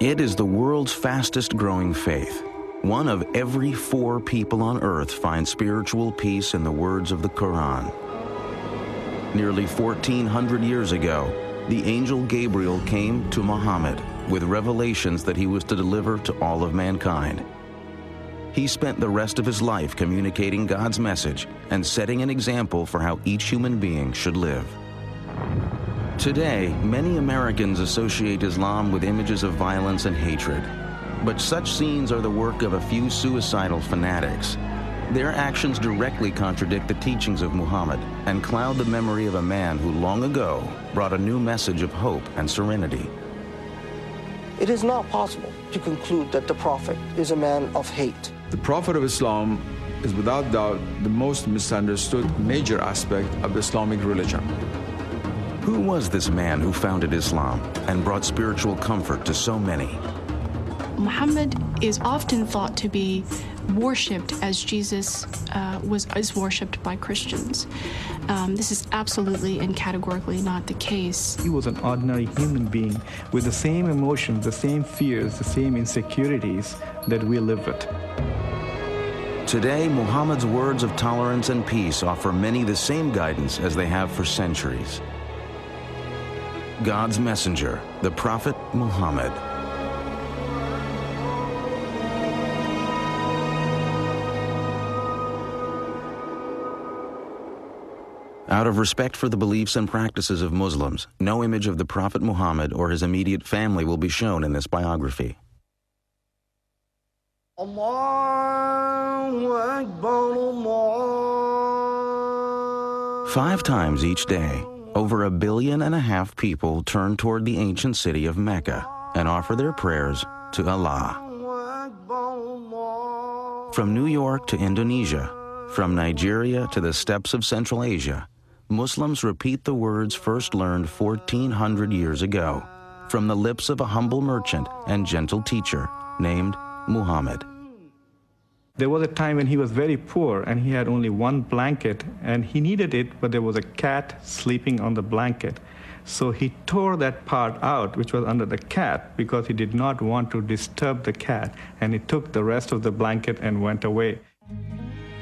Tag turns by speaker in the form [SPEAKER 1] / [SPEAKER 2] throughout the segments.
[SPEAKER 1] It is the world's fastest growing faith. One of every 4 people on earth finds spiritual peace in the words of the Quran. Nearly 1,400 years ago, the angel Gabriel came to Muhammad with revelations that he was to deliver to all of mankind. He spent the rest of his life communicating God's message and setting an example for how each human being should live. Today, many Americans associate Islam with images of violence and hatred. But such scenes are the work of a few suicidal fanatics. Their actions directly contradict the teachings of Muhammad and cloud the memory of a man who long ago brought a new message of hope and serenity.
[SPEAKER 2] It is not possible to conclude that the Prophet is a man of hate.
[SPEAKER 3] The Prophet of Islam is without doubt the most misunderstood major aspect of the Islamic religion.
[SPEAKER 1] Who was this man who founded Islam and brought spiritual comfort to so many?
[SPEAKER 4] Muhammad is often thought to be worshipped as Jesus is worshipped by Christians. This is absolutely and categorically not the case.
[SPEAKER 5] He was an ordinary human being with the same emotions, the same fears, the same insecurities that we live with.
[SPEAKER 1] Today, Muhammad's words of tolerance and peace offer many the same guidance as they have for centuries. God's messenger, the Prophet Muhammad. Out of respect for the beliefs and practices of Muslims, no image of the Prophet Muhammad or his immediate family will be shown in this biography.
[SPEAKER 2] Allahu Akbar, Allah.
[SPEAKER 1] 5 times each day, over 1.5 billion people turn toward the ancient city of Mecca and offer their prayers to Allah. From New York to Indonesia, from Nigeria to the steppes of Central Asia, Muslims repeat the words first learned 1,400 years ago from the lips of a humble merchant and gentle teacher named Muhammad.
[SPEAKER 5] There was a time when he was very poor and he had only one blanket and he needed it, but there was a cat sleeping on the blanket. So he tore that part out, which was under the cat, because he did not want to disturb the cat, and he took the rest of the blanket and went away.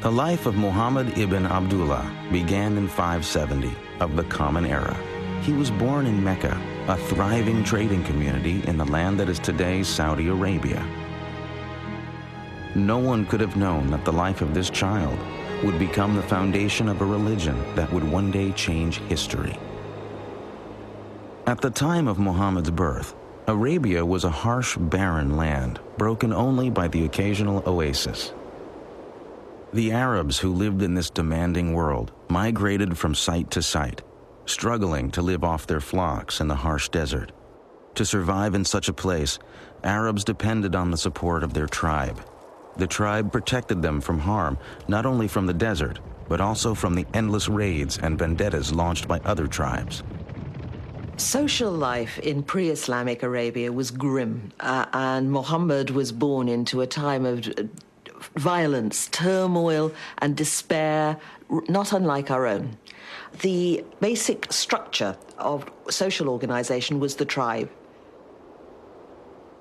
[SPEAKER 1] The life of Muhammad ibn Abdullah began in 570 of the Common Era. He was born in Mecca, a thriving trading community in the land that is today Saudi Arabia. No one could have known that the life of this child would become the foundation of a religion that would one day change history. At the time of Muhammad's birth, Arabia was a harsh, barren land, broken only by the occasional oasis. The Arabs who lived in this demanding world migrated from site to site, struggling to live off their flocks in the harsh desert. To survive in such a place, Arabs depended on the support of their tribe. The tribe protected them from harm, not only from the desert, but also from the endless raids and vendettas launched by other tribes.
[SPEAKER 6] Social life in pre-Islamic Arabia was grim, and Muhammad was born into a time of violence, turmoil, and despair, not unlike our own. The basic structure of social organization was the tribe.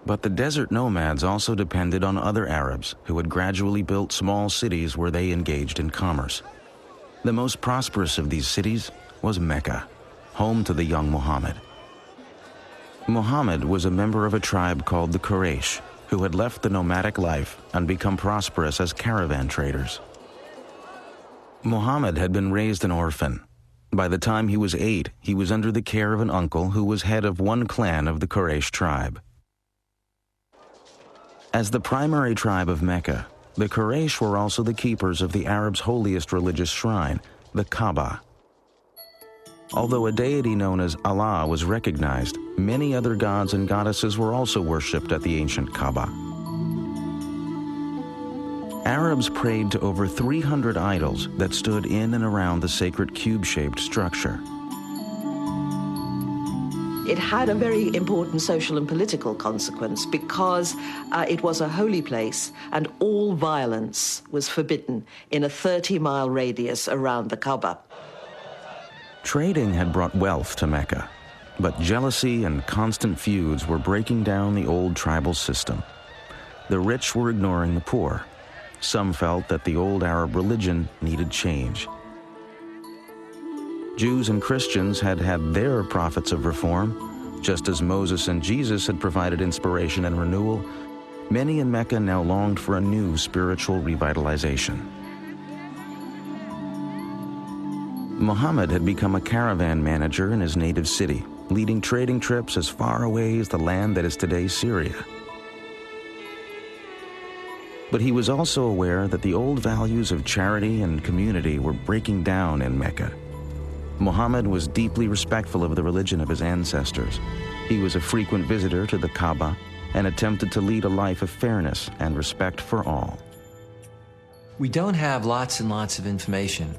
[SPEAKER 1] But the desert nomads also depended on other Arabs who had gradually built small cities where they engaged in commerce. The most prosperous of these cities was Mecca, home to the young Muhammad. Muhammad was a member of a tribe called the Quraysh, who had left the nomadic life and become prosperous as caravan traders. Muhammad had been raised an orphan. By the time he was 8, he was under the care of an uncle who was head of one clan of the Quraysh tribe. As the primary tribe of Mecca, the Quraysh were also the keepers of the Arabs' holiest religious shrine, the Kaaba. Although a deity known as Allah was recognized, many other gods and goddesses were also worshipped at the ancient Kaaba. Arabs prayed to over 300 idols that stood in and around the sacred cube-shaped structure.
[SPEAKER 6] It had a very important social and political consequence because it was a holy place and all violence was forbidden in a 30-mile radius around the Kaaba.
[SPEAKER 1] Trading had brought wealth to Mecca, But jealousy and constant feuds were breaking down the old tribal system. The rich were ignoring the poor. Some felt that the old Arab religion needed change. Jews and Christians had had their prophets of reform. Just as Moses and Jesus had provided inspiration and renewal, many in Mecca now longed for a new spiritual revitalization. Muhammad had become a caravan manager in his native city, leading trading trips as far away as the land that is today Syria. But he was also aware that the old values of charity and community were breaking down in Mecca. Muhammad was deeply respectful of the religion of his ancestors. He was a frequent visitor to the Kaaba and attempted to lead a life of fairness and respect for all.
[SPEAKER 7] We don't have lots and lots of information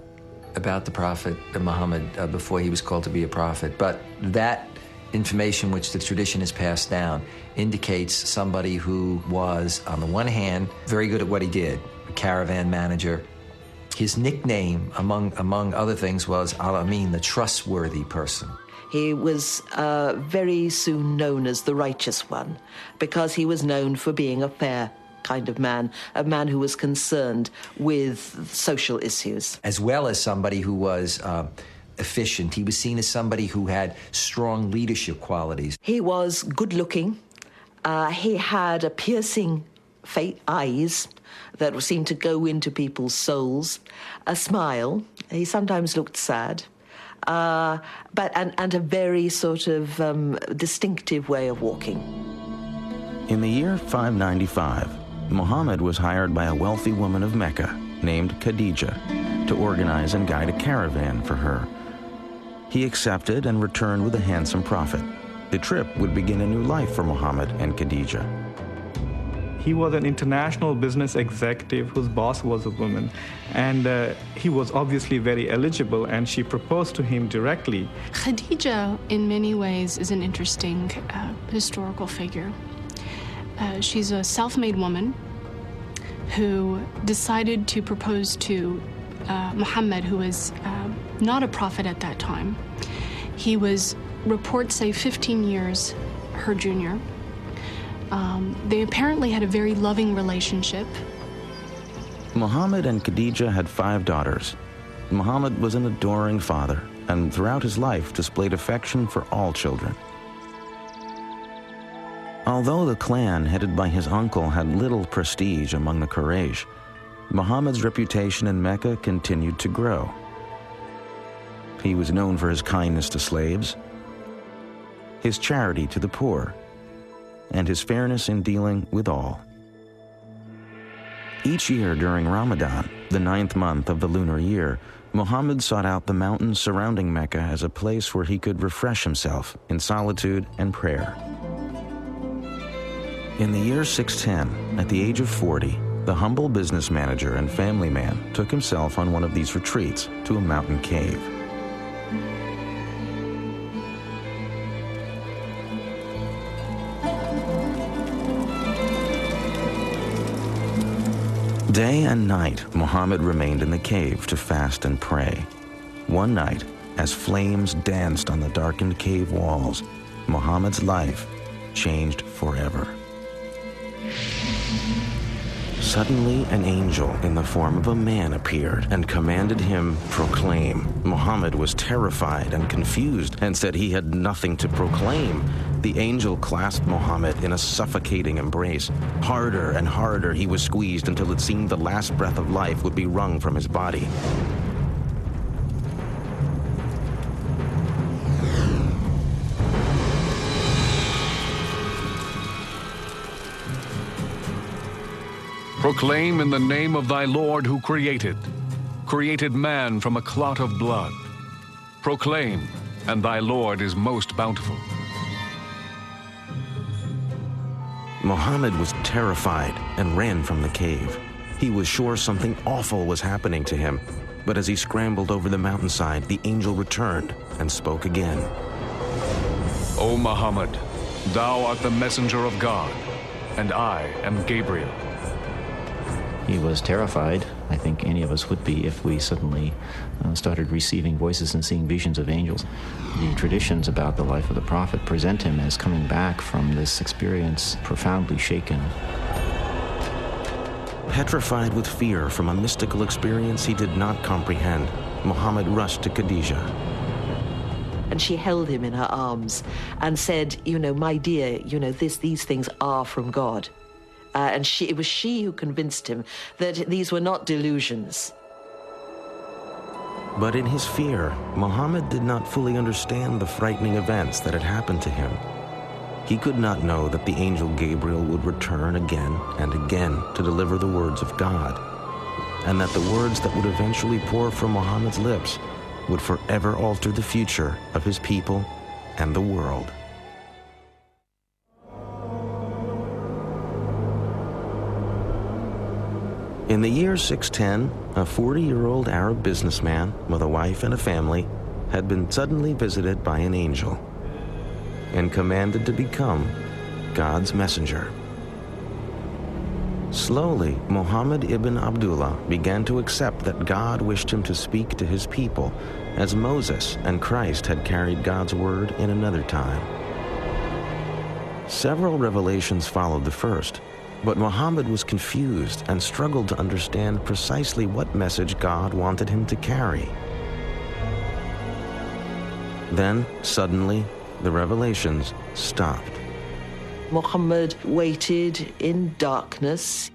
[SPEAKER 7] about the Prophet Muhammad before he was called to be a prophet, but that information which the tradition has passed down indicates somebody who was, on the one hand, very good at what he did, a caravan manager. His nickname, among other things, was Al-Amin, the trustworthy person.
[SPEAKER 6] He was very soon known as the righteous one because he was known for being a fair kind of man, a man who was concerned with social issues.
[SPEAKER 7] As well as somebody who was efficient. He was seen as somebody who had strong leadership qualities.
[SPEAKER 6] He was good-looking. He had a piercing eyes that seemed to go into people's souls, a smile. He sometimes looked sad, and a very sort of distinctive way of walking.
[SPEAKER 1] In the year 595, Muhammad was hired by a wealthy woman of Mecca named Khadijah to organize and guide a caravan for her. He accepted and returned with a handsome profit. The trip would begin a new life for Muhammad and Khadijah.
[SPEAKER 5] He was an international business executive whose boss was a woman, and he was obviously very eligible, and she proposed to him directly.
[SPEAKER 4] Khadija, in many ways, is an interesting historical figure. She's a self-made woman who decided to propose to Muhammad, who was not a prophet at that time. He was, reports say, 15 years her junior. They apparently had a very loving relationship.
[SPEAKER 1] Muhammad and Khadijah had 5 daughters. Muhammad was an adoring father, and throughout his life displayed affection for all children. Although the clan headed by his uncle had little prestige among the Quraysh, Muhammad's reputation in Mecca continued to grow. He was known for his kindness to slaves, his charity to the poor, and his fairness in dealing with all. Each year during Ramadan, the 9th month of the lunar year, Muhammad sought out the mountains surrounding Mecca as a place where he could refresh himself in solitude and prayer. In the year 610, at the age of 40, the humble business manager and family man took himself on one of these retreats to a mountain cave. Day and night, Muhammad remained in the cave to fast and pray. One night, as flames danced on the darkened cave walls, Muhammad's life changed forever. Suddenly, an angel in the form of a man appeared and commanded him, "Proclaim." Muhammad was terrified and confused and said he had nothing to proclaim. The angel clasped Muhammad in a suffocating embrace. Harder and harder he was squeezed until it seemed the last breath of life would be wrung from his body.
[SPEAKER 8] Proclaim in the name of thy Lord who created man from a clot of blood. Proclaim, and thy Lord is most bountiful.
[SPEAKER 1] Muhammad was terrified and ran from the cave. He was sure something awful was happening to him, but as he scrambled over the mountainside, the angel returned and spoke again.
[SPEAKER 8] O Muhammad, thou art the messenger of God, and I am Gabriel.
[SPEAKER 9] He was terrified. I think any of us would be if we suddenly started receiving voices and seeing visions of angels. The traditions about the life of the prophet present him as coming back from this experience profoundly shaken.
[SPEAKER 1] Petrified with fear from a mystical experience he did not comprehend, Muhammad rushed to Khadijah.
[SPEAKER 6] And she held him in her arms and said, you know, my dear, you know, these things are from God. And it was she who convinced him that these were not delusions.
[SPEAKER 1] But in his fear, Muhammad did not fully understand the frightening events that had happened to him. He could not know that the angel Gabriel would return again and again to deliver the words of God, and that the words that would eventually pour from Muhammad's lips would forever alter the future of his people and the world. In the year 610, a 40-year-old Arab businessman with a wife and a family had been suddenly visited by an angel and commanded to become God's messenger. Slowly, Muhammad ibn Abdullah began to accept that God wished him to speak to his people, as Moses and Christ had carried God's word in another time. Several revelations followed the first, but Muhammad was confused and struggled to understand precisely what message God wanted him to carry. Then, suddenly, the revelations stopped.
[SPEAKER 6] Muhammad waited in darkness.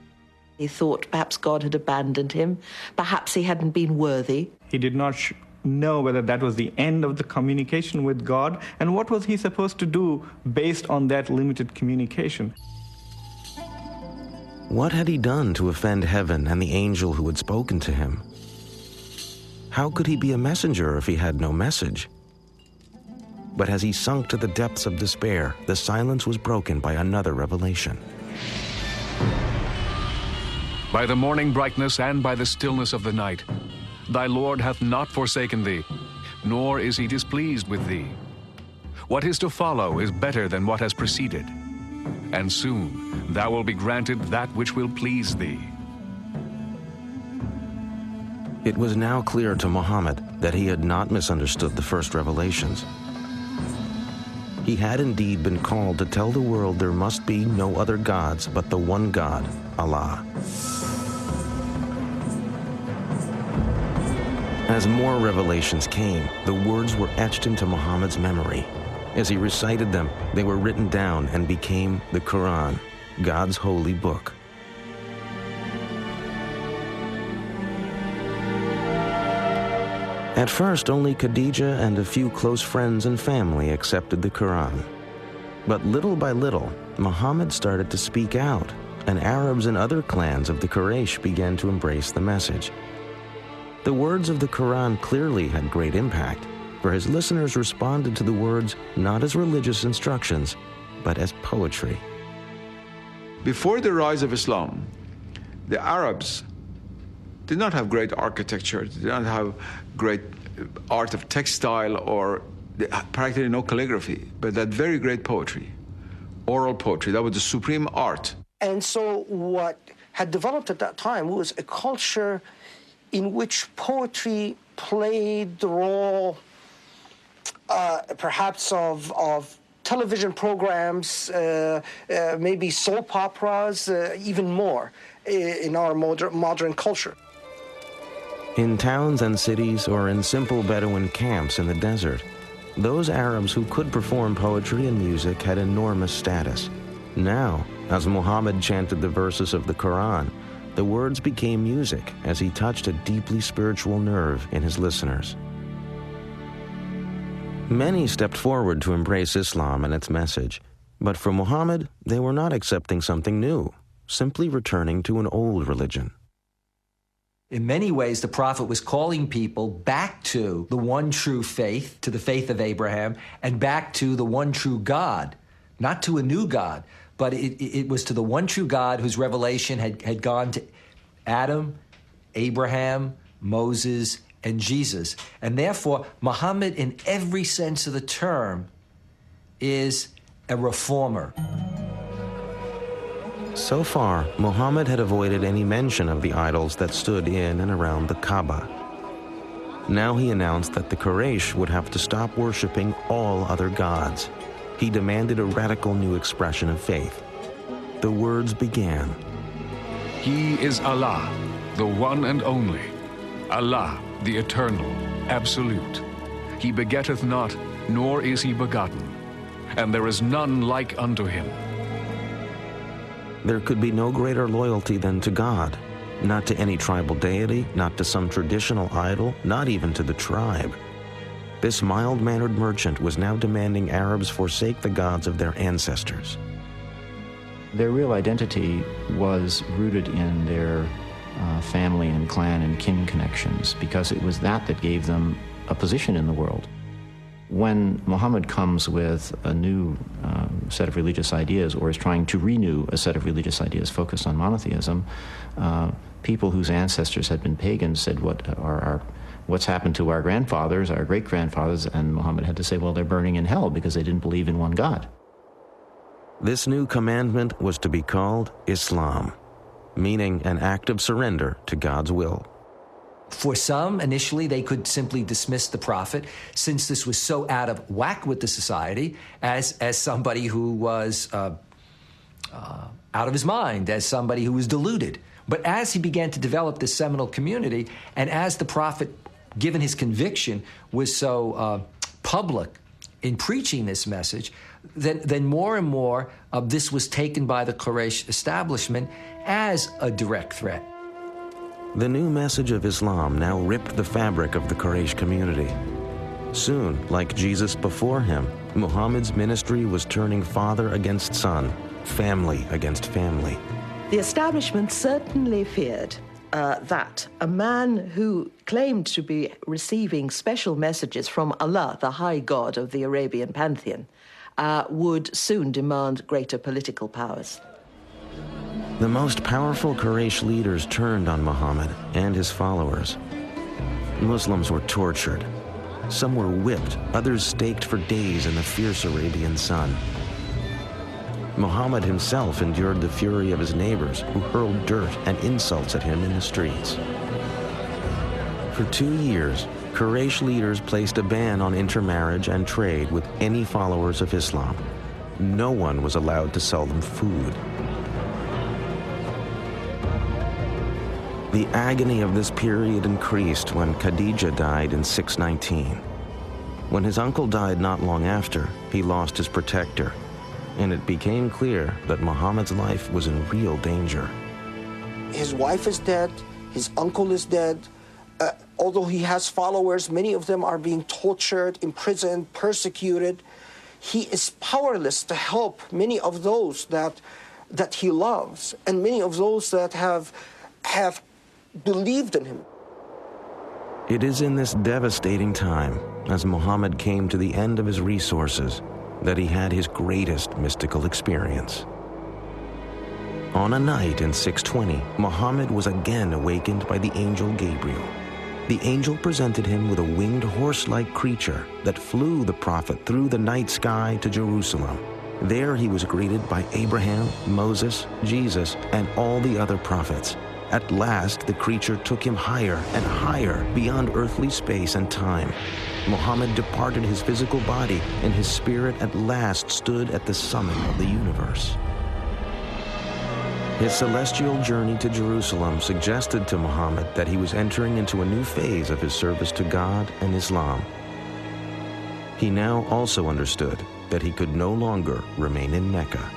[SPEAKER 6] He thought perhaps God had abandoned him. Perhaps he hadn't been worthy.
[SPEAKER 5] He did not know whether that was the end of the communication with God, and what was he supposed to do based on that limited communication.
[SPEAKER 1] What had he done to offend heaven and the angel who had spoken to him? How could he be a messenger if he had no message? But as he sunk to the depths of despair, the silence was broken by another revelation.
[SPEAKER 8] By the morning brightness and by the stillness of the night, thy Lord hath not forsaken thee, nor is he displeased with thee. What is to follow is better than what has preceded, and soon thou wilt be granted that which will please thee.
[SPEAKER 1] It was now clear to Muhammad that he had not misunderstood the first revelations. He had indeed been called to tell the world there must be no other gods but the one God, Allah. As more revelations came, the words were etched into Muhammad's memory. As he recited them, they were written down and became the Quran, God's holy book. At first, only Khadijah and a few close friends and family accepted the Quran. But little by little, Muhammad started to speak out, and Arabs and other clans of the Quraysh began to embrace the message. The words of the Quran clearly had great impact, for his listeners responded to the words not as religious instructions, but as poetry.
[SPEAKER 3] Before the rise of Islam, the Arabs did not have great architecture, did not have great art of textile, or practically no calligraphy, but that very great poetry, oral poetry. That was the supreme art.
[SPEAKER 2] And so what had developed at that time was a culture in which poetry played the role perhaps of television programs, maybe soap operas, even more in our modern culture.
[SPEAKER 1] In towns and cities or in simple Bedouin camps in the desert, those Arabs who could perform poetry and music had enormous status. Now, as Muhammad chanted the verses of the Quran, the words became music as he touched a deeply spiritual nerve in his listeners. Many stepped forward to embrace Islam and its message, but for Muhammad, they were not accepting something new, simply returning to an old religion.
[SPEAKER 7] In many ways, the prophet was calling people back to the one true faith, to the faith of Abraham, and back to the one true God, not to a new God, but it was to the one true God whose revelation had gone to Adam, Abraham, Moses, and Jesus. And therefore, Muhammad, in every sense of the term, is a reformer.
[SPEAKER 1] So far, Muhammad had avoided any mention of the idols that stood in and around the Kaaba. Now he announced that the Quraysh would have to stop worshiping all other gods. He demanded a radical new expression of faith. The words began.
[SPEAKER 8] He is Allah, the one and only. Allah, the eternal, absolute. He begetteth not, nor is he begotten. And there is none like unto him.
[SPEAKER 1] There could be no greater loyalty than to God. Not to any tribal deity, not to some traditional idol, not even to the tribe. This mild-mannered merchant was now demanding Arabs forsake the gods of their ancestors.
[SPEAKER 9] Their real identity was rooted in their family and clan and kin connections, because it was that gave them a position in the world. When Muhammad comes with a new set of religious ideas, or is trying to renew a set of religious ideas focused on monotheism, people whose ancestors had been pagans said, what's happened to our grandfathers, our great-grandfathers? And Muhammad had to say, well, they're burning in hell because they didn't believe in one God.
[SPEAKER 1] This new commandment was to be called Islam, meaning an act of surrender to God's will.
[SPEAKER 7] For some, initially, they could simply dismiss the prophet, since this was so out of whack with the society, as somebody who was out of his mind, as somebody who was deluded. But as he began to develop this seminal community, and as the prophet, given his conviction, was so public in preaching this message, then more and more of this was taken by the Quraysh establishment as a direct threat.
[SPEAKER 1] The new message of Islam now ripped the fabric of the Quraysh community. Soon, like Jesus before him, Muhammad's ministry was turning father against son, family against family.
[SPEAKER 6] The establishment certainly feared that a man who claimed to be receiving special messages from Allah, the high god of the Arabian pantheon, would soon demand greater political powers.
[SPEAKER 1] The most powerful Quraysh leaders turned on Muhammad and his followers. Muslims were tortured. Some were whipped, others staked for days in the fierce Arabian sun. Muhammad himself endured the fury of his neighbors, who hurled dirt and insults at him in the streets. For 2 years, Quraysh leaders placed a ban on intermarriage and trade with any followers of Islam. No one was allowed to sell them food. The agony of this period increased when Khadija died in 619. When his uncle died not long after, he lost his protector, and it became clear that Muhammad's life was in real danger.
[SPEAKER 2] His wife is dead, his uncle is dead. Although he has followers, many of them are being tortured, imprisoned, persecuted. He is powerless to help many of those that he loves, and many of those that have believed in him.
[SPEAKER 1] It is in this devastating time, as Muhammad came to the end of his resources, that he had his greatest mystical experience. On a night in 620, Muhammad was again awakened by the angel Gabriel. The angel presented him with a winged horse-like creature that flew the prophet through the night sky to Jerusalem. There he was greeted by Abraham, Moses, Jesus, and all the other prophets. At last, the creature took him higher and higher beyond earthly space and time. Muhammad departed his physical body, and his spirit at last stood at the summit of the universe. His celestial journey to Jerusalem suggested to Muhammad that he was entering into a new phase of his service to God and Islam. He now also understood that he could no longer remain in Mecca.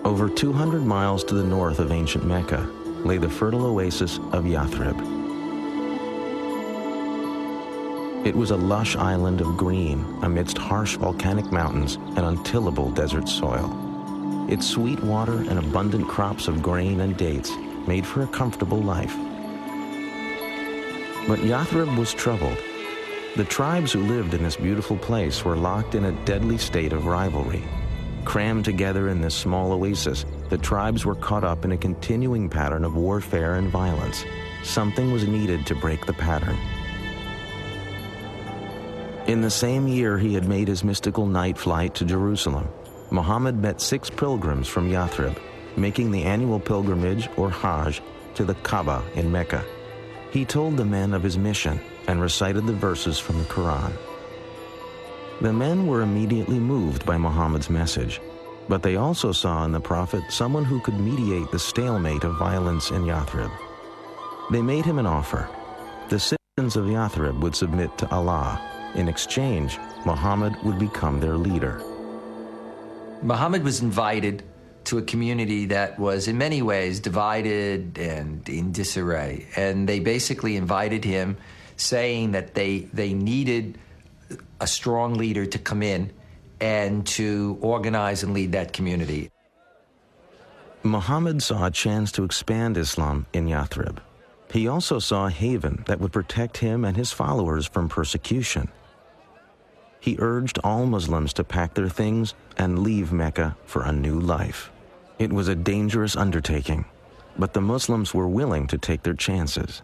[SPEAKER 1] Over 200 miles to the north of ancient Mecca lay the fertile oasis of Yathrib. It was a lush island of green amidst harsh volcanic mountains and untillable desert soil. Its sweet water and abundant crops of grain and dates made for a comfortable life. But Yathrib was troubled. The tribes who lived in this beautiful place were locked in a deadly state of rivalry. Crammed together in this small oasis, the tribes were caught up in a continuing pattern of warfare and violence. Something was needed to break the pattern. In the same year he had made his mystical night flight to Jerusalem, Muhammad met 6 pilgrims from Yathrib, making the annual pilgrimage, or Hajj, to the Kaaba in Mecca. He told the men of his mission and recited the verses from the Quran. The men were immediately moved by Muhammad's message, but they also saw in the Prophet someone who could mediate the stalemate of violence in Yathrib. They made him an offer. The citizens of Yathrib would submit to Allah. In exchange, Muhammad would become their leader.
[SPEAKER 7] Muhammad was invited to a community that was in many ways divided and in disarray. And they basically invited him, saying that they needed a strong leader to come in and to organize and lead that community.
[SPEAKER 1] Muhammad saw a chance to expand Islam in Yathrib. He also saw a haven that would protect him and his followers from persecution. He urged all Muslims to pack their things and leave Mecca for a new life. It was a dangerous undertaking, but the Muslims were willing to take their chances.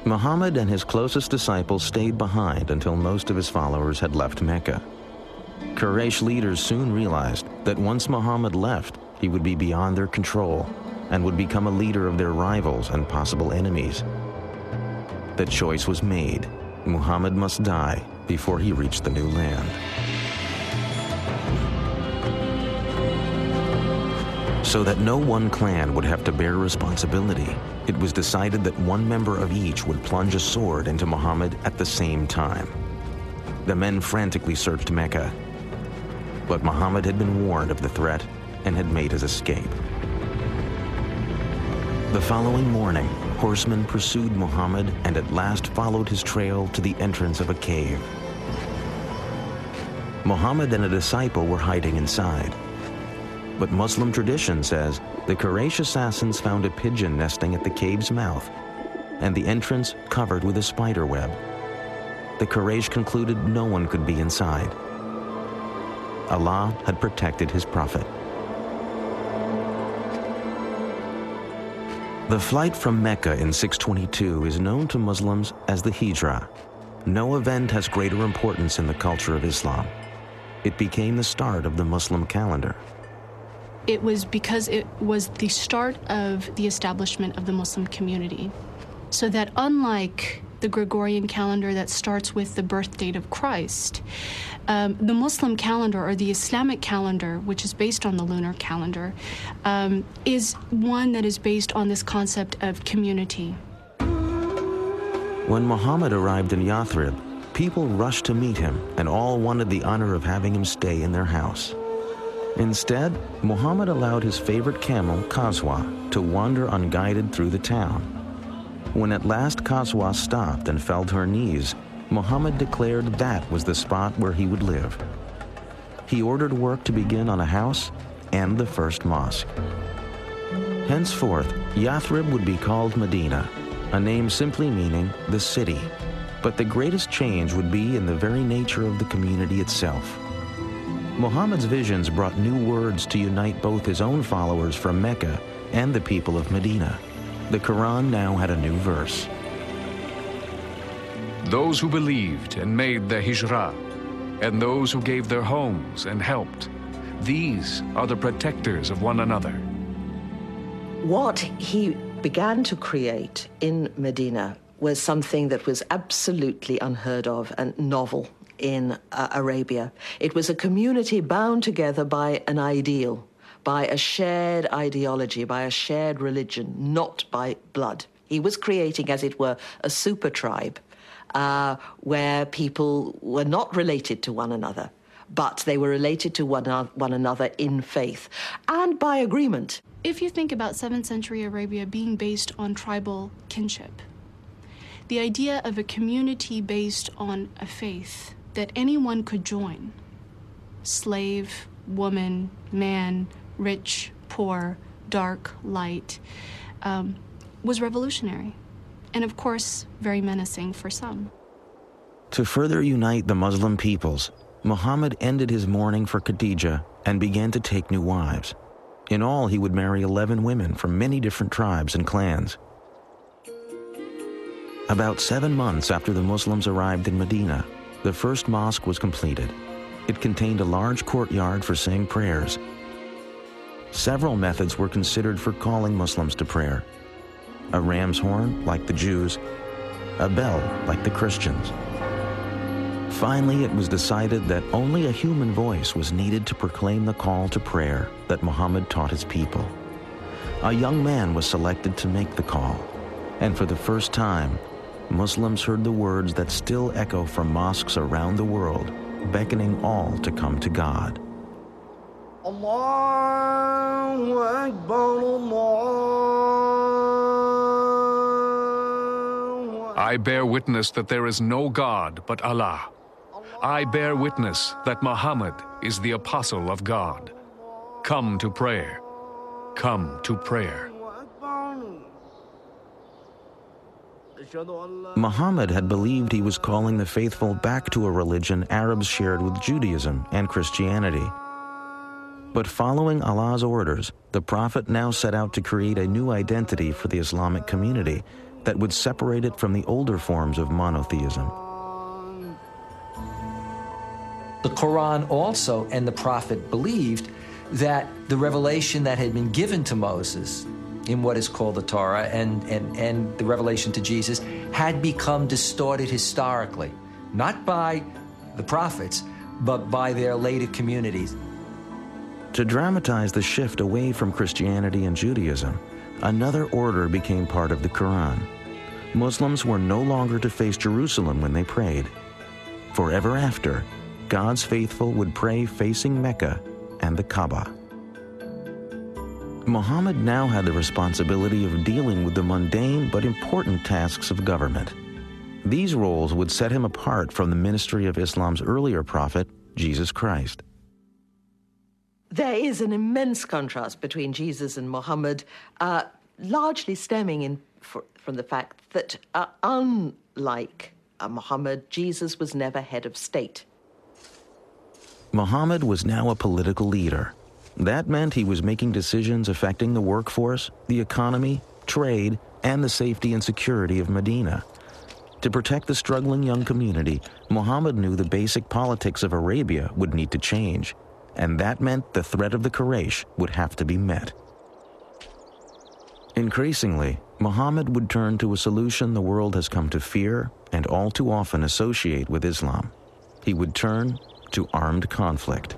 [SPEAKER 1] Muhammad and his closest disciples stayed behind until most of his followers had left Mecca. Quraysh leaders soon realized that once Muhammad left, he would be beyond their control and would become a leader of their rivals and possible enemies. The choice was made. Muhammad must die before he reached the new land. So that no one clan would have to bear responsibility, it was decided that one member of each would plunge a sword into Muhammad at the same time. The men frantically searched Mecca, but Muhammad had been warned of the threat and had made his escape. The following morning, horsemen pursued Muhammad and at last followed his trail to the entrance of a cave. Muhammad and a disciple were hiding inside. But Muslim tradition says the Quraysh assassins found a pigeon nesting at the cave's mouth and the entrance covered with a spider web. The Quraysh concluded no one could be inside. Allah had protected his prophet. The flight from Mecca in 622 is known to Muslims as the Hijrah. No event has greater importance in the culture of Islam. It became the start of the Muslim calendar.
[SPEAKER 4] It was because it was the start of the establishment of the Muslim community. So that unlike the Gregorian calendar that starts with the birth date of Christ, the Muslim calendar, or the Islamic calendar, which is based on the lunar calendar, is one that is based on this concept of community.
[SPEAKER 1] When Muhammad arrived in Yathrib, people rushed to meet him and all wanted the honor of having him stay in their house. Instead, Muhammad allowed his favorite camel, Qaswa, to wander unguided through the town. When at last Qaswa stopped and fell to her knees, Muhammad declared that was the spot where he would live. He ordered work to begin on a house and the first mosque. Henceforth, Yathrib would be called Medina, a name simply meaning the city. But the greatest change would be in the very nature of the community itself. Muhammad's visions brought new words to unite both his own followers from Mecca and the people of Medina. The Quran now had a new verse.
[SPEAKER 8] Those who believed and made the Hijrah, and those who gave their homes and helped, these are the protectors of one another.
[SPEAKER 6] What he began to create in Medina was something that was absolutely unheard of and novel in Arabia. It was a community bound together by an ideal, by a shared ideology, by a shared religion, not by blood. He was creating, as it were, a super tribe where people were not related to one another, but they were related to one another in faith and by agreement.
[SPEAKER 4] If you think about 7th century Arabia being based on tribal kinship, the idea of a community based on a faith that anyone could join, slave, woman, man, rich, poor, dark, light, was revolutionary, and of course, very menacing for some.
[SPEAKER 1] To further unite the Muslim peoples, Muhammad ended his mourning for Khadijah and began to take new wives. In all, he would marry 11 women from many different tribes and clans. About 7 months after the Muslims arrived in Medina, the first mosque was completed. It contained a large courtyard for saying prayers. Several methods were considered for calling Muslims to prayer. A ram's horn, like the Jews, a bell, like the Christians. Finally, it was decided that only a human voice was needed to proclaim the call to prayer that Muhammad taught his people. A young man was selected to make the call, and for the first time, Muslims heard the words that still echo from mosques around the world, beckoning all to come to God.
[SPEAKER 2] Allahu Akbar, Allahu Akbar.
[SPEAKER 8] I bear witness that there is no God but Allah. I bear witness that Muhammad is the apostle of God. Come to prayer. Come to prayer.
[SPEAKER 1] Muhammad had believed he was calling the faithful back to a religion Arabs shared with Judaism and Christianity. But following Allah's orders, the Prophet now set out to create a new identity for the Islamic community that would separate it from the older forms of monotheism.
[SPEAKER 7] The Quran also and the Prophet believed that the revelation that had been given to Moses in what is called the Torah and the revelation to Jesus had become distorted historically, not by the prophets, but by their later communities.
[SPEAKER 1] To dramatize the shift away from Christianity and Judaism, another order became part of the Quran. Muslims were no longer to face Jerusalem when they prayed. Forever after, God's faithful would pray facing Mecca and the Kaaba. Muhammad now had the responsibility of dealing with the mundane but important tasks of government. These roles would set him apart from the ministry of Islam's earlier prophet, Jesus Christ.
[SPEAKER 6] There is an immense contrast between Jesus and Muhammad, largely stemming from the fact that, unlike Muhammad, Jesus was never head of state.
[SPEAKER 1] Muhammad was now a political leader. That meant he was making decisions affecting the workforce, the economy, trade, and the safety and security of Medina. To protect the struggling young community, Muhammad knew the basic politics of Arabia would need to change, and that meant the threat of the Quraysh would have to be met. Increasingly, Muhammad would turn to a solution the world has come to fear and all too often associate with Islam. He would turn to armed conflict.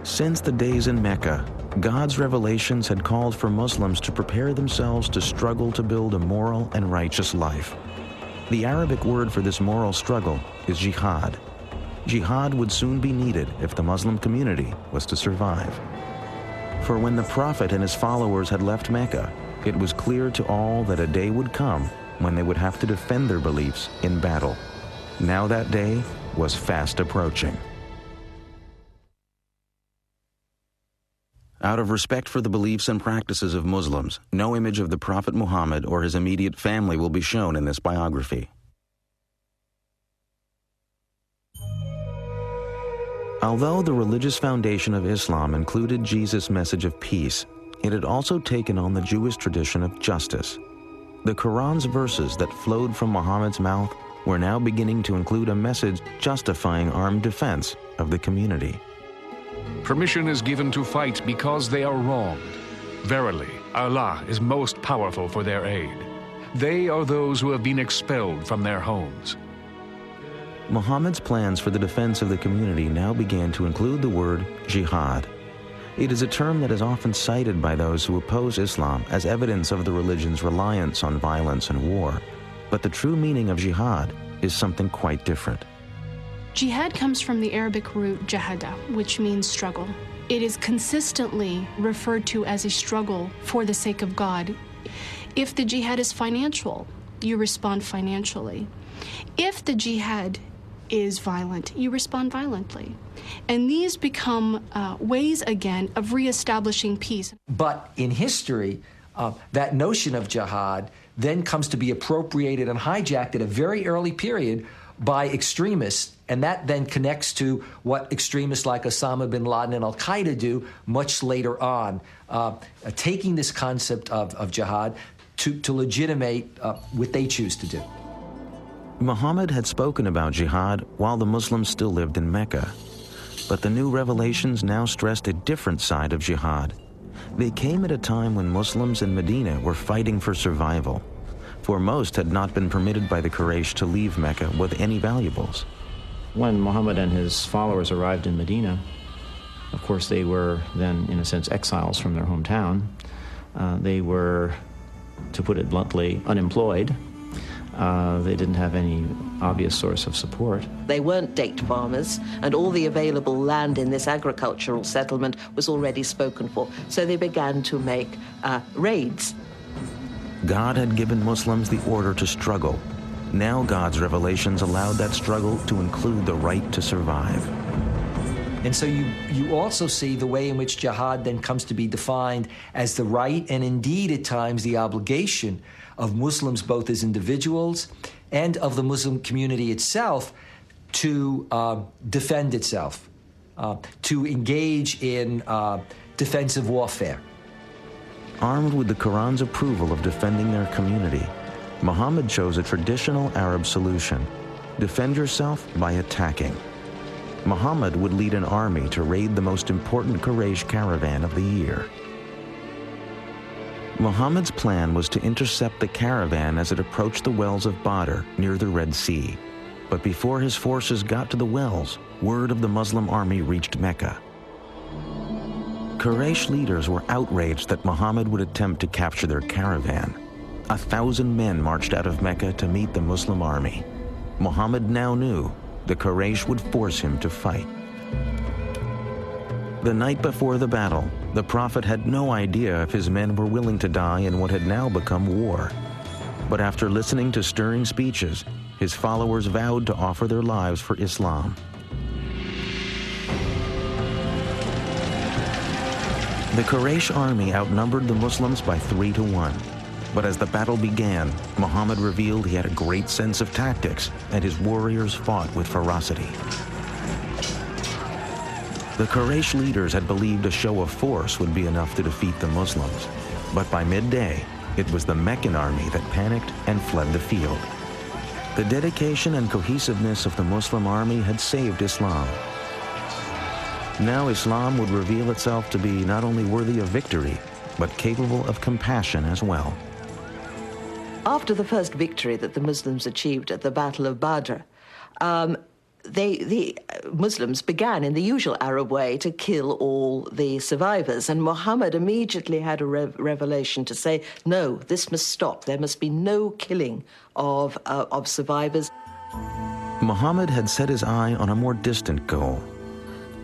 [SPEAKER 1] Since the days in Mecca, God's revelations had called for Muslims to prepare themselves to struggle to build a moral and righteous life. The Arabic word for this moral struggle is jihad. Jihad would soon be needed if the Muslim community was to survive. For when the Prophet and his followers had left Mecca, it was clear to all that a day would come when they would have to defend their beliefs in battle. Now that day was fast approaching. Out of respect for the beliefs and practices of Muslims, no image of the Prophet Muhammad or his immediate family will be shown in this biography. Although the religious foundation of Islam included Jesus' message of peace, it had also taken on the Jewish tradition of justice. The Quran's verses that flowed from Muhammad's mouth were now beginning to include a message justifying armed defense of the community.
[SPEAKER 8] Permission is given to fight because they are wronged. Verily, Allah is most powerful for their aid. They are those who have been expelled from their homes.
[SPEAKER 1] Muhammad's plans for the defense of the community now began to include the word jihad. It is a term that is often cited by those who oppose Islam as evidence of the religion's reliance on violence and war. But the true meaning of jihad is something quite different.
[SPEAKER 4] Jihad comes from the Arabic root jahada, which means struggle. It is consistently referred to as a struggle for the sake of God. If the jihad is financial, you respond financially. If the jihad is violent, you respond violently. And these become ways, again, of reestablishing peace.
[SPEAKER 7] But in history, that notion of jihad then comes to be appropriated and hijacked at a very early period by extremists, and that then connects to what extremists like Osama bin Laden and Al-Qaeda do much later on, taking this concept of jihad to legitimate what they choose to do.
[SPEAKER 1] Muhammad had spoken about jihad while the Muslims still lived in Mecca. But the new revelations now stressed a different side of jihad. They came at a time when Muslims in Medina were fighting for survival, for most had not been permitted by the Quraysh to leave Mecca with any valuables.
[SPEAKER 9] When Muhammad and his followers arrived in Medina, of course they were then, in a sense, exiles from their hometown. They were, to put it bluntly, unemployed. They didn't have any obvious source of support.
[SPEAKER 6] They weren't date farmers, and all the available land in this agricultural settlement was already spoken for. So they began to make raids.
[SPEAKER 1] God had given Muslims the order to struggle. Now God's revelations allowed that struggle to include the right to survive.
[SPEAKER 7] And so you also see the way in which jihad then comes to be defined as the right and indeed at times the obligation of Muslims, both as individuals and of the Muslim community itself, to defend itself, to engage in defensive warfare.
[SPEAKER 1] Armed with the Quran's approval of defending their community, Muhammad chose a traditional Arab solution: defend yourself by attacking. Muhammad would lead an army to raid the most important Quraysh caravan of the year. Muhammad's plan was to intercept the caravan as it approached the wells of Badr near the Red Sea. But before his forces got to the wells, word of the Muslim army reached Mecca. Quraysh leaders were outraged that Muhammad would attempt to capture their caravan. 1,000 men marched out of Mecca to meet the Muslim army. Muhammad now knew the Quraysh would force him to fight. The night before the battle, the Prophet had no idea if his men were willing to die in what had now become war. But after listening to stirring speeches, his followers vowed to offer their lives for Islam. The Quraysh army outnumbered the Muslims by 3-1. But as the battle began, Muhammad revealed he had a great sense of tactics, and his warriors fought with ferocity. The Quraysh leaders had believed a show of force would be enough to defeat the Muslims. But by midday, it was the Meccan army that panicked and fled the field. The dedication and cohesiveness of the Muslim army had saved Islam. Now Islam would reveal itself to be not only worthy of victory, but capable of compassion as well.
[SPEAKER 6] After the first victory that the Muslims achieved at the Battle of Badr, the Muslims began in the usual Arab way to kill all the survivors. And Muhammad immediately had a revelation to say, no, this must stop. There must be no killing of survivors.
[SPEAKER 1] Muhammad had set his eye on a more distant goal.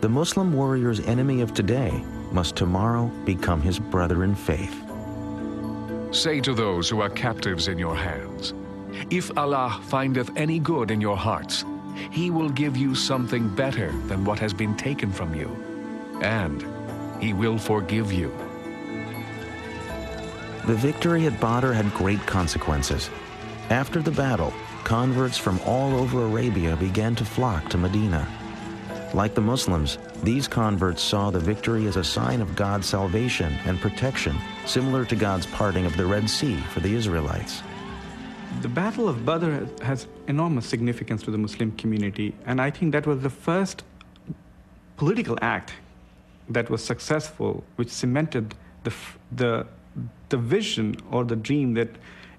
[SPEAKER 1] The Muslim warrior's enemy of today must tomorrow become his brother in faith.
[SPEAKER 8] Say to those who are captives in your hands, if Allah findeth any good in your hearts, He will give you something better than what has been taken from you, and He will forgive you.
[SPEAKER 1] The victory at Badr had great consequences. After the battle, converts from all over Arabia began to flock to Medina. Like the Muslims, these converts saw the victory as a sign of God's salvation and protection, similar to God's parting of the Red Sea for the Israelites.
[SPEAKER 5] The Battle of Badr has enormous significance to the Muslim community, and I think that was the first political act that was successful, which cemented the vision or the dream that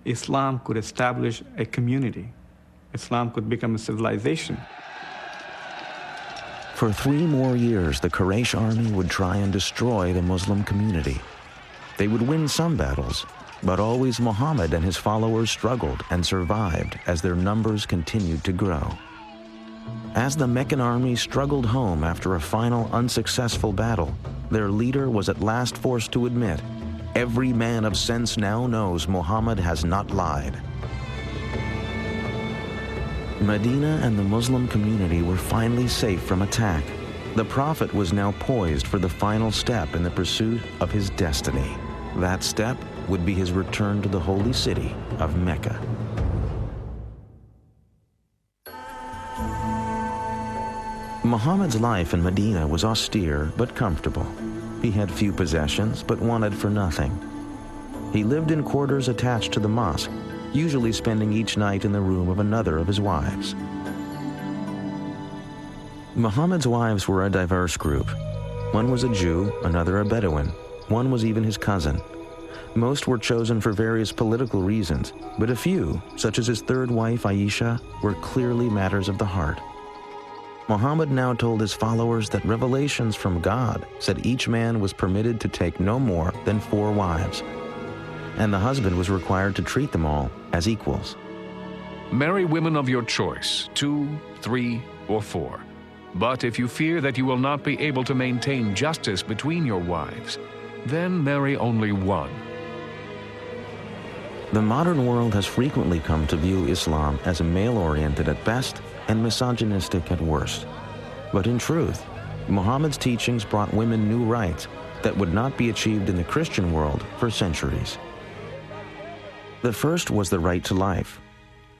[SPEAKER 5] Islam could establish a community. Islam could become a civilization.
[SPEAKER 1] For 3 more years, the Quraysh army would try and destroy the Muslim community. They would win some battles, but always Muhammad and his followers struggled and survived as their numbers continued to grow. As the Meccan army struggled home after a final unsuccessful battle, their leader was at last forced to admit, every man of sense now knows Muhammad has not lied. Medina and the Muslim community were finally safe from attack. The Prophet was now poised for the final step in the pursuit of his destiny. That step would be his return to the holy city of Mecca. Muhammad's life in Medina was austere but comfortable. He had few possessions but wanted for nothing. He lived in quarters attached to the mosque, usually spending each night in the room of another of his wives. Muhammad's wives were a diverse group. One was a Jew, another a Bedouin. One was even his cousin. Most were chosen for various political reasons, but a few, such as his third wife Aisha, were clearly matters of the heart. Muhammad now told his followers that revelations from God said each man was permitted to take no more than 4 wives, and the husband was required to treat them all as equals.
[SPEAKER 8] Marry women of your choice, 2, 3, or 4. But if you fear that you will not be able to maintain justice between your wives, then marry only one.
[SPEAKER 1] The modern world has frequently come to view Islam as male-oriented at best and misogynistic at worst. But in truth, Muhammad's teachings brought women new rights that would not be achieved in the Christian world for centuries. The first was the right to life.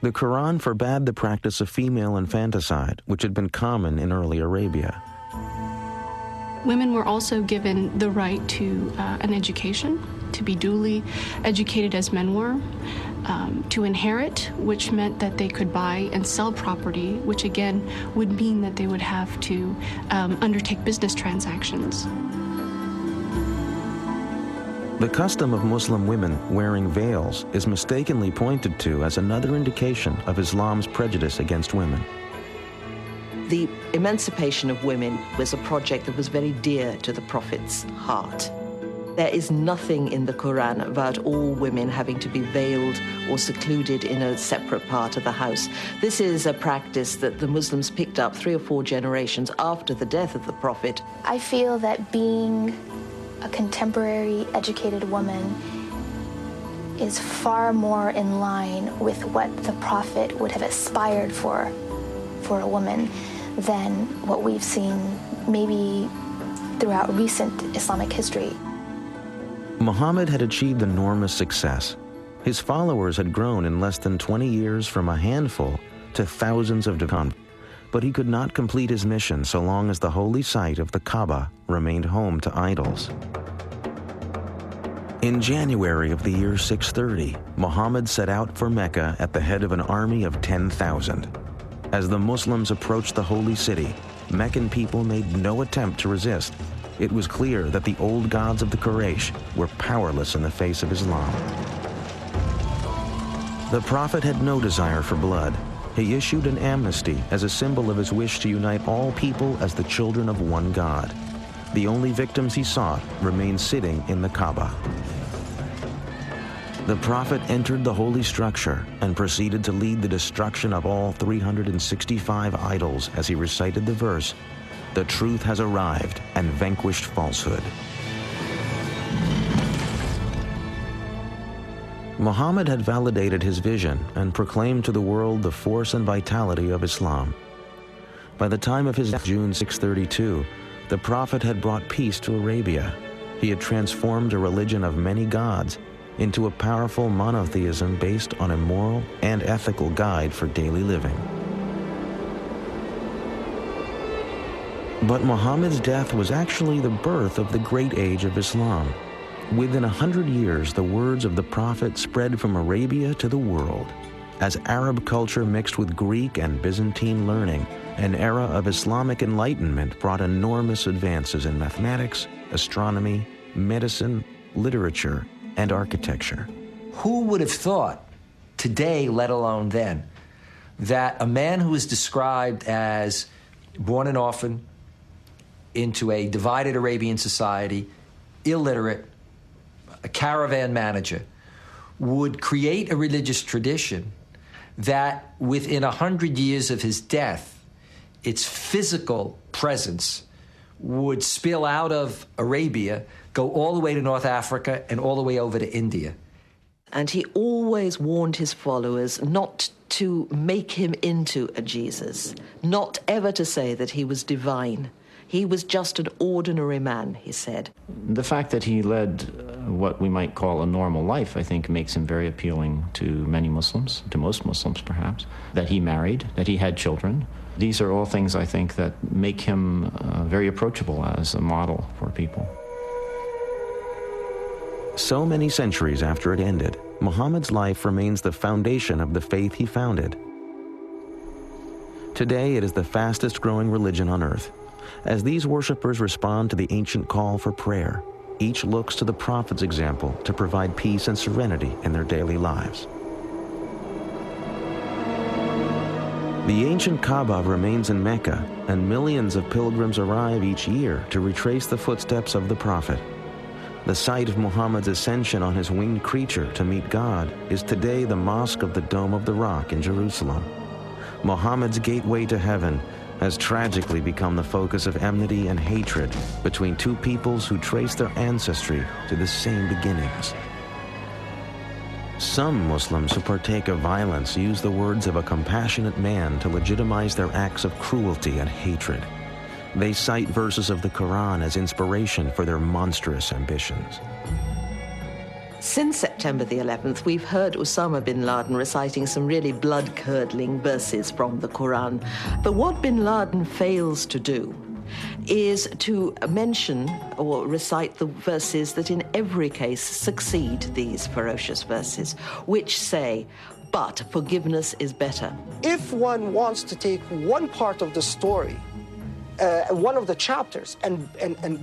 [SPEAKER 1] The Quran forbade the practice of female infanticide, which had been common in early Arabia.
[SPEAKER 4] Women were also given the right to an education, to be duly educated as men were, to inherit, which meant that they could buy and sell property, which again would mean that they would have to undertake business transactions.
[SPEAKER 1] The custom of Muslim women wearing veils is mistakenly pointed to as another indication of Islam's prejudice against women.
[SPEAKER 6] The emancipation of women was a project that was very dear to the Prophet's heart. There is nothing in the Quran about all women having to be veiled or secluded in a separate part of the house. This is a practice that the Muslims picked up 3 or 4 generations after the death of the Prophet.
[SPEAKER 10] I feel that being a contemporary educated woman is far more in line with what the Prophet would have aspired for a woman than what we've seen maybe throughout recent Islamic history.
[SPEAKER 1] Muhammad had achieved enormous success. His followers had grown in less than 20 years from a handful to thousands of converts. But he could not complete his mission so long as the holy site of the Kaaba remained home to idols. In January of the year 630, Muhammad set out for Mecca at the head of an army of 10,000. As the Muslims approached the holy city, Meccan people made no attempt to resist. It was clear that the old gods of the Quraysh were powerless in the face of Islam. The Prophet had no desire for blood. He issued an amnesty as a symbol of his wish to unite all people as the children of one God. The only victims he sought remained sitting in the Kaaba. The Prophet entered the holy structure and proceeded to lead the destruction of all 365 idols as he recited the verse, "The truth has arrived and vanquished falsehood." Muhammad had validated his vision and proclaimed to the world the force and vitality of Islam. By the time of his death, June 632, the Prophet had brought peace to Arabia. He had transformed a religion of many gods into a powerful monotheism based on a moral and ethical guide for daily living. But Muhammad's death was actually the birth of the great age of Islam. Within 100 years, the words of the Prophet spread from Arabia to the world. As Arab culture mixed with Greek and Byzantine learning, an era of Islamic enlightenment brought enormous advances in mathematics, astronomy, medicine, literature, and architecture.
[SPEAKER 7] Who would have thought today, let alone then, that a man who is described as born an orphan into a divided Arabian society, illiterate, a caravan manager, would create a religious tradition that within 100 years of his death, its physical presence would spill out of Arabia, go all the way to North Africa and all the way over to India.
[SPEAKER 6] And he always warned his followers not to make him into a Jesus, not ever to say that he was divine. He was just an ordinary man, he said.
[SPEAKER 9] The fact that he led what we might call a normal life, I think, makes him very appealing to many Muslims, to most Muslims perhaps. That he married, that he had children. These are all things, I think, that make him very approachable as a model for people.
[SPEAKER 1] So many centuries after it ended, Muhammad's life remains the foundation of the faith he founded. Today, it is the fastest growing religion on earth. As these worshippers respond to the ancient call for prayer, each looks to the Prophet's example to provide peace and serenity in their daily lives. The ancient Kaaba remains in Mecca, and millions of pilgrims arrive each year to retrace the footsteps of the Prophet. The site of Muhammad's ascension on his winged creature to meet God is today the Mosque of the Dome of the Rock in Jerusalem. Muhammad's gateway to heaven has tragically become the focus of enmity and hatred between two peoples who trace their ancestry to the same beginnings. Some Muslims who partake of violence use the words of a compassionate man to legitimize their acts of cruelty and hatred. They cite verses of the Quran as inspiration for their monstrous ambitions.
[SPEAKER 6] Since September the 11th, we've heard Osama bin Laden reciting some really blood-curdling verses from the Quran. But what bin Laden fails to do is to mention or recite the verses that in every case succeed these ferocious verses, which say, "But forgiveness is better."
[SPEAKER 2] If one wants to take one part of the story, one of the chapters, and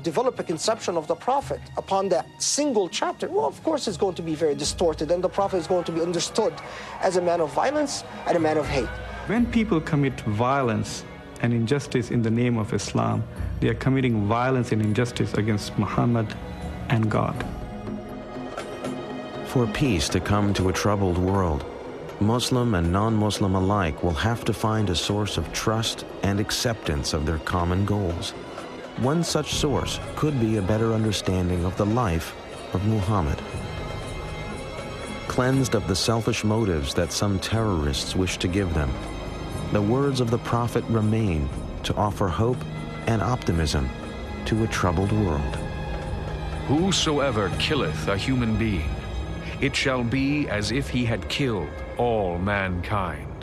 [SPEAKER 2] develop a conception of the Prophet upon that single chapter, well, of course it's going to be very distorted, and the Prophet is going to be understood as a man of violence and a man of hate.
[SPEAKER 5] When people commit violence and injustice in the name of Islam, they are committing violence and injustice against Muhammad and God.
[SPEAKER 1] For peace to come to a troubled world, Muslim and non-Muslim alike will have to find a source of trust and acceptance of their common goals. One such source could be a better understanding of the life of Muhammad. Cleansed of the selfish motives that some terrorists wish to give them, the words of the Prophet remain to offer hope and optimism to a troubled world.
[SPEAKER 8] Whosoever killeth a human being, it shall be as if he had killed all mankind.